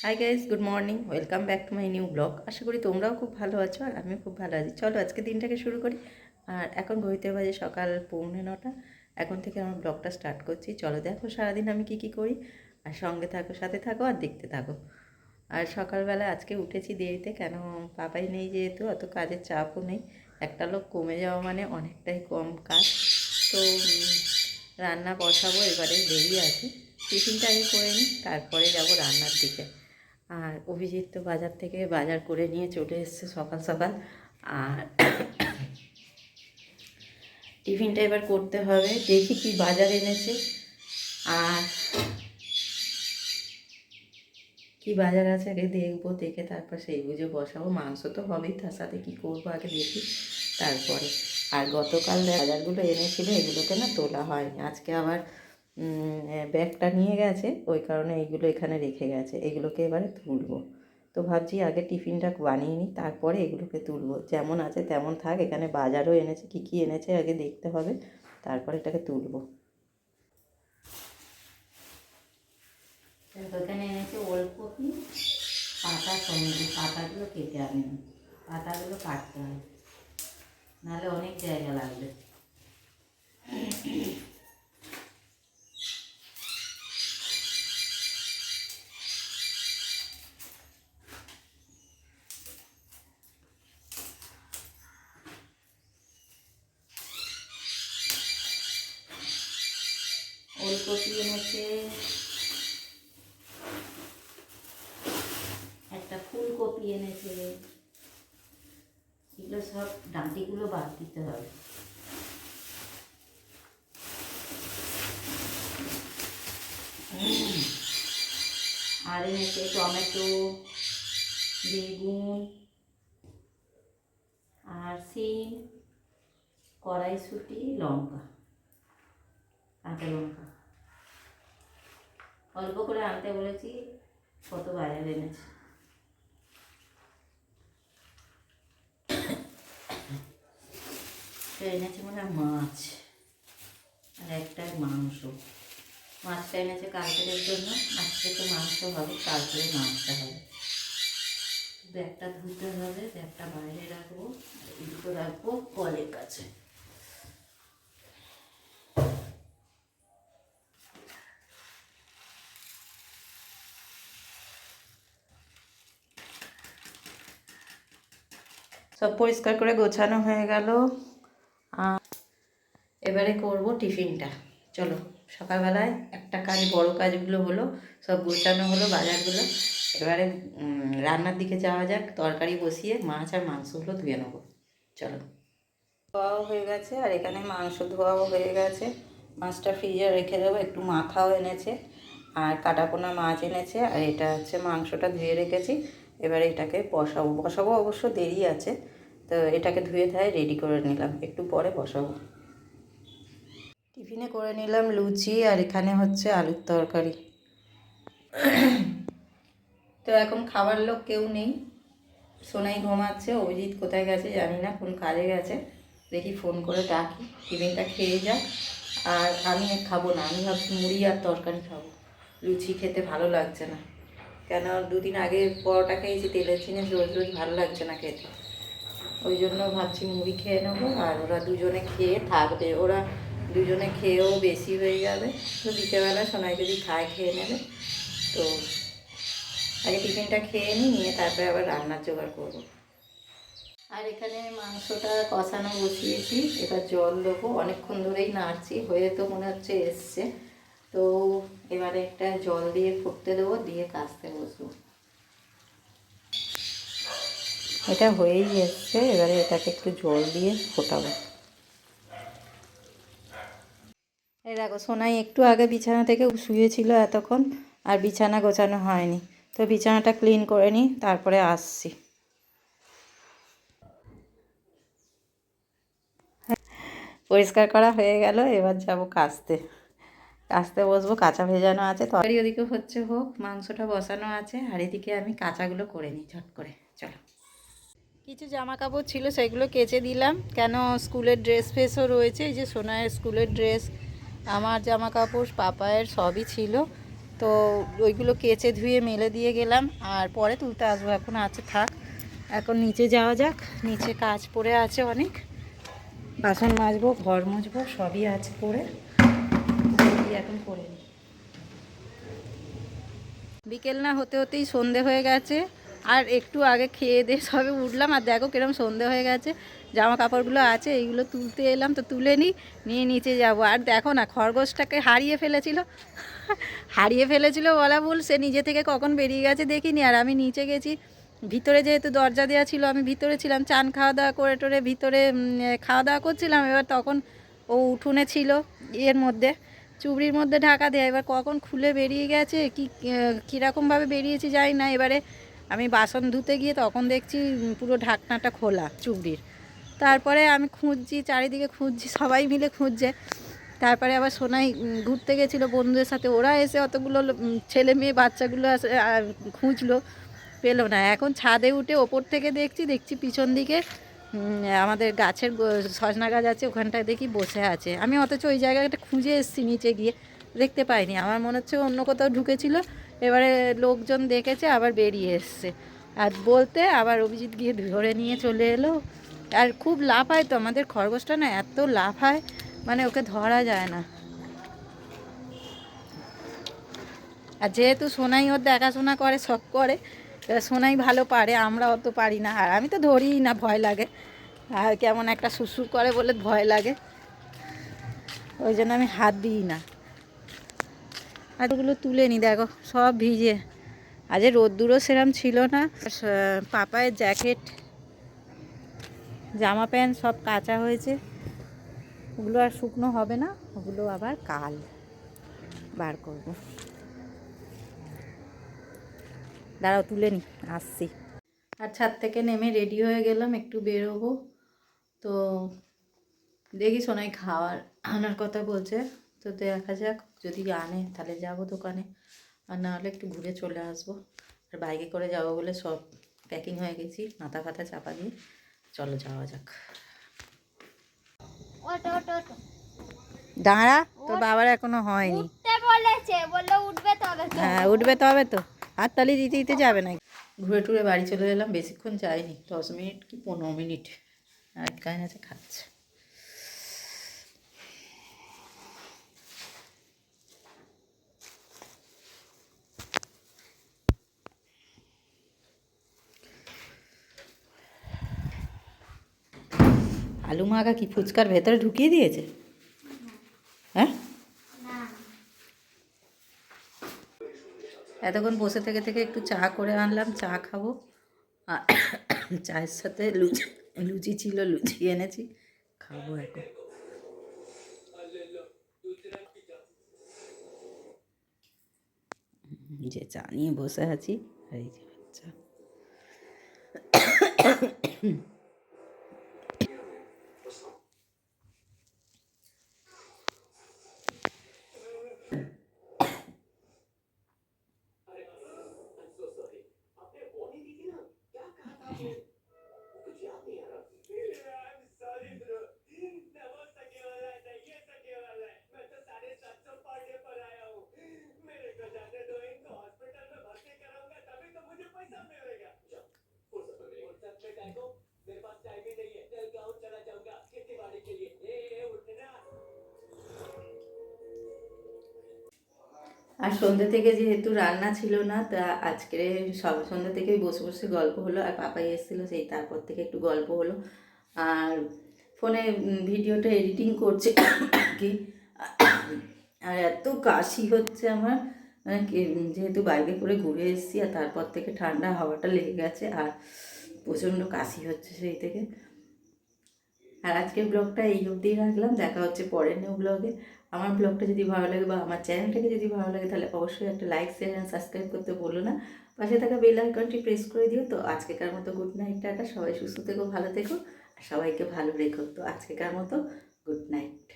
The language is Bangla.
High guys, good morning. Welcome back to my new blog. আশা করি তোমরাও খুব ভালো আছো আর আমিও খুব ভালো আছি। চলো আজকে দিনটাকে শুরু করি। আর এখন ঘড়িতে বাজে সকাল 8:45। এখন থেকে আমার ব্লগটা স্টার্ট করছি। চলো দেখো সারাদিন আমি কি করি, আর সঙ্গে থাকো, সাথে থাকো আর দেখতে থাকো। আর সকালবেলা আজকে উঠেছি দেরিতে, কেন পাপাই নেই যেহেতু, অত কাজের চাপও নেই। একটা লোক কমে যাওয়া মানে অনেকটাই কম কাজ। তো রান্না বসাবো, এবারে দেরি আছে। টিফিনটা আগে করে নিই, তারপরে যাব রান্নার দিকে। আর অভিজিৎ তো বাজার থেকে বাজার করে নিয়ে চলে এসছে সকাল সকাল। আর টিফিনটা এবার করতে হবে, দেখি কি বাজার এনেছে আর কি বাজার আছে আগে দেখবো, দেখে তারপর সেই বুঝে বসাবো। মাংস তো হবেই, তার সাথে কী করবো আগে দেখি তারপরে। আর গতকাল বাজারগুলো এনেছিল, এগুলোকে না তোলা হয়নি। আজকে আবার ব্যাগটা নিয়ে গেছে, ওই কারণে এইগুলো এখানে রেখে গেছে। এগুলোকে এবারে তুলবো। তো ভাবছি আগে টিফিনটা বানিয়ে নিই, তারপরে এগুলোকে তুলবো। যেমন আছে তেমন থাক। এখানে বাজারও এনেছে, কী এনেছে আগে দেখতে হবে, তারপরে এটাকে তুলবো। এখানে এনেছে ওলকপি, পাতা সঙ্গে। পাতাগুলো কেটে আনি, পাতাগুলো কাটতে হয়, নাহলে অনেক জায়গা লাগবে। ওলকপি এনেছে, একটা ফুলকপি এনেছে। এগুলো সব ডাঁটিগুলো বাদ দিতে হবে। আর এনেছে টমেটো, বেগুন, আর সিম, কড়াইশুঁটি, লঙ্কা, কাঁচা লঙ্কা। অল্প করে আনতে বলেছি, কত বাজার এনেছে। এনেছে মানে মাছ, আর একটা মাংস। মাছটা এনেছে কালকের জন্য, আজকে তো মাংস হবে, তারপরে মাছটা হবে। ব্যাগটা ধুতে হবে, ব্যাগটা বাইরে রাখবো, এই দুটো রাখবো কলের কাছে। সব পরিষ্কার করে গোছানো হয়ে গেল। এবারে করব টিফিনটা। চলো, সকালবেলায় একটা কাজ, বড় কাজগুলো হলো, সব গোছানো হলো বাজারগুলো। এবারে রান্নার দিকে যাওয়া যাক। তরকারি বসিয়ে মাছ আর মাংসগুলো ধুয়ে নেবো। চলো। ধোয়াও হয়ে গেছে, আর এখানে মাংস ধোয়াও হয়ে গেছে। মাছটা ফ্রিজে রেখে দেবো। একটু মাথাও এনেছে, আর কাটাপোনা মাছ এনেছে, আর এটা হচ্ছে মাংসটা ধুয়ে রেখেছি। এবারে এটাকে বসাবো অবশ্য দেরি আছে। তো এটাকে ধুয়ে ধায় রেডি করে নিলাম, একটু পরে বসাবো। টিফিনে করে নিলাম লুচি, আর এখানে হচ্ছে আলুর তরকারি। তো এখন খাবার লোক কেউ নেই, সোনাই ঘুমাচ্ছে। অভিজিৎ কোথায় গেছে জানি না, কোন কাজে গেছে। দেখি ফোন করে ডাকি, টিফিনটা খেয়ে যাক। আর আমি খাবো না, আমি ভাবছি মুড়ি আর তরকারি খাবো। লুচি খেতে ভালো লাগছে না, কেন দুদিন আগে পরোটা খেয়েছি, তেলের জিনিস রোজ রোজ ভালো লাগছে না খেতে। ওই জন্য ভাবছি মুড়ি খেয়ে নেবো, আর ওরা দুজনে খেয়ে থাকবে। ওরা দুজনে খেয়েও বেশি হয়ে যাবে, তো বিকেলবেলা সোনাই যদি খায় খেয়ে নেবে। তো আগে টিফিনটা খেয়ে নিয়ে তারপরে আবার রান্নার জোগাড় করবো। আর এখানে মাংসটা কষানো বসিয়েছি, এবার জল দেবো। অনেকক্ষণ ধরেই নাড়ছি, হয়ে তো মনে হচ্ছে এসছে। তো এবারে একটা জল দিয়ে ফুটতে দেবো, দিয়ে কাচতে বসবো। এটা হয়েই এসছে, এবারে এটাকে একটু জল দিয়ে ফোটাবো। এই দেখো, সোনাই একটু আগে বিছানা থেকে শুয়েছিল এতক্ষণ, আর বিছানা গোছানো হয়নি। তো বিছানাটা ক্লিন করে নিই, তারপরে আসছি। পরিষ্কার করা হয়ে গেল, এবার যাব কাচতে। কাচতে বসবো, কাঁচা ভেজানো আছে। তরকারি ওদিকে হচ্ছে হোক, মাংসটা বসানো আছে, আর এদিকে আমি কাঁচাগুলো করে নিই ঝট করে। চলো। কিছু জামা কাপড় ছিল, সেগুলো কেচে দিলাম, কেন স্কুলের ড্রেস ফ্রেসও রয়েছে। এই যে সোনায়ের স্কুলের ড্রেস, আমার জামা কাপড়, পাপায়ের, সবই ছিল। তো ওইগুলো কেচে ধুয়ে মেলে দিয়ে গেলাম, আর পরে তুলতে আসবো, এখন আছে থাক। এখন নিচে যাওয়া যাক, নিচে কাজ পড়ে আছে অনেক, বাসন মাজবো, ঘর মুছবো, সবই আছে পড়ে, এখন করে নিই। বিকেল না হতে হতেই সন্ধে হয়ে গেছে, আর একটু আগে খেয়ে দিয়ে সবে উঠলাম, আর দেখো কিরম সন্ধে হয়ে গেছে। জামা কাপড়গুলো আছে, এইগুলো তুলতে এলাম, তো তুলে নিয়ে নিচে যাব। আর দেখো না, খরগোশটাকে হারিয়ে ফেলেছিল বলা ভুল, সে নিজে থেকে কখন বেরিয়ে গেছে দেখিনি। আর আমি নিচে গেছি, ভিতরে যেহেতু দরজা দেওয়া ছিল, আমি ভিতরে ছিলাম, চান খাওয়া দাওয়া করে টোরে ভিতরে খাওয়া দাওয়া করছিলাম। এবার তখন ও উঠোনে ছিল, এর মধ্যে চুবড়ির মধ্যে ঢাকা দেয়, এবার কখন খুলে বেরিয়ে গেছে, কীরকমভাবে বেরিয়েছি জানি না। এবারে আমি বাসন ধুতে গিয়ে তখন দেখছি পুরো ঢাকনাটা খোলা চুবড়ির। তারপরে আমি খুঁজছি, চারিদিকে খুঁজছি, সবাই মিলে খুঁজছে। তারপরে আবার সোনাই ঘুরতে গেছিলো বন্ধুদের সাথে, ওরা এসে অতগুলো ছেলে মেয়ে বাচ্চাগুলো খুঁজলো, পেলো না। এখন ছাদে উঠে ওপর থেকে দেখছি পিছন দিকে আমাদের গাছের সজনা গাছ আছে, ওখানটায় দেখি বসে আছে। আমি অথচ ওই জায়গাটা খুঁজে এসেছি, নিচে গিয়ে দেখতে পাইনি। আমার মনে হচ্ছে অন্য কোথাও ঢুকেছিল, এবারে লোকজন দেখেছে আবার বেরিয়ে এসছে। আর বলতে আবার অভিজিৎ গিয়ে ধরে নিয়ে চলে এলো। আর খুব লাফায় তো আমাদের খরগোশটা, না এত লাফায়, মানে ওকে ধরা যায় না। আর যেহেতু সোনাই ওর দেখাশোনা করে, সব করে, সোনাই ভালো পারে, আমরা অত পারি না। আর আমি তো ধরিই না, ভয় লাগে, আর কেমন একটা সুসুর করে বলে ভয় লাগে, ওই জন্য আমি হাত দিই না। আর ওগুলো তুলে নি, দেখো সব ভিজে। আজ রোদ্দুরও সেরম ছিল না। পাপায়ের জ্যাকেট, জামা প্যান্ট সব কাচা হয়েছে, ওগুলো আর শুকনো হবে না, ওগুলো আবার কাল বার করবো। দাঁড়াও তুলে নি, আসছি। আর ছাদ থেকে নেমে রেডি হয়ে গেলাম, একটু বেরোবো। তো দেখি সোনাই খাওয়ার আনার কথা বলছে, তো দেখা যাক, যদি আনে তাহলে যাব দোকানে, আর নাহলে একটু ঘুরে চলে আসবো। আর বাইকে করে যাবো বলে সব প্যাকিং হয়ে গেছি, মাথা ফাতা চাপা দিয়ে। চলো যাওয়া যাক। দাঁড়া, তোর বাবার এখনো হয়নি। হ্যাঁ উঠবে তবে তো, হাততালি দিতে দিতে যাবে না। ঘুরে টুরে বাড়ি চলে এলাম, বেশিক্ষণ যায়নি, 10 মিনিট কি 15 মিনিট। আর গায়ে আছে খাচ্ছে। আলু মাখা কি ফুচকার ভেতরে ঢুকিয়ে দিয়েছে? হ্যাঁ, এতক্ষণ বসে থেকে থেকে একটু চা করে আনলাম, চা খাবো। আর চায়ের সাথে লুচি ছিল, লুচি এনেছি, খাবো এখন। যে চা নিয়ে বসে আছি, এই যে চা। আর সন্ধ্যে থেকে যেহেতু রান্না ছিল না, তা আজকে সন্ধ্যে থেকেই বসে বসে গল্প হলো, আর পাপাই এসেছিলো, সেই তারপর থেকে একটু গল্প হলো। আর ফোনে ভিডিওটা এডিটিং করছে কি, আর এত কাশি হচ্ছে আমার, মানে যেহেতু বাইকে করে ঘুরে এসেছি, আর তারপর থেকে ঠান্ডা হাওয়াটা লেগে গেছে, আর প্রচণ্ড কাশি হচ্ছে সেই থেকে। আর আজকের ব্লগটা এই অবধিই রাখলাম, দেখা হচ্ছে পরের নিউ ব্লগে। আমার ব্লগটা যদি ভালো লাগে বা আমার চ্যানেলটাকে যদি ভালো লাগে, তাহলে অবশ্যই একটা লাইক শেয়ার অ্যান্ড সাবস্ক্রাইব করতে বলো না। পাশে থাকা বেল আইকনটি প্রেস করে দিও। তো আজকেকার মতো গুড নাইট, টাটা, সবাই সুস্থ থেকো, ভালো থেকো, আর সবাইকে ভালো রেখো। তো আজকেকার মতো গুড নাইট।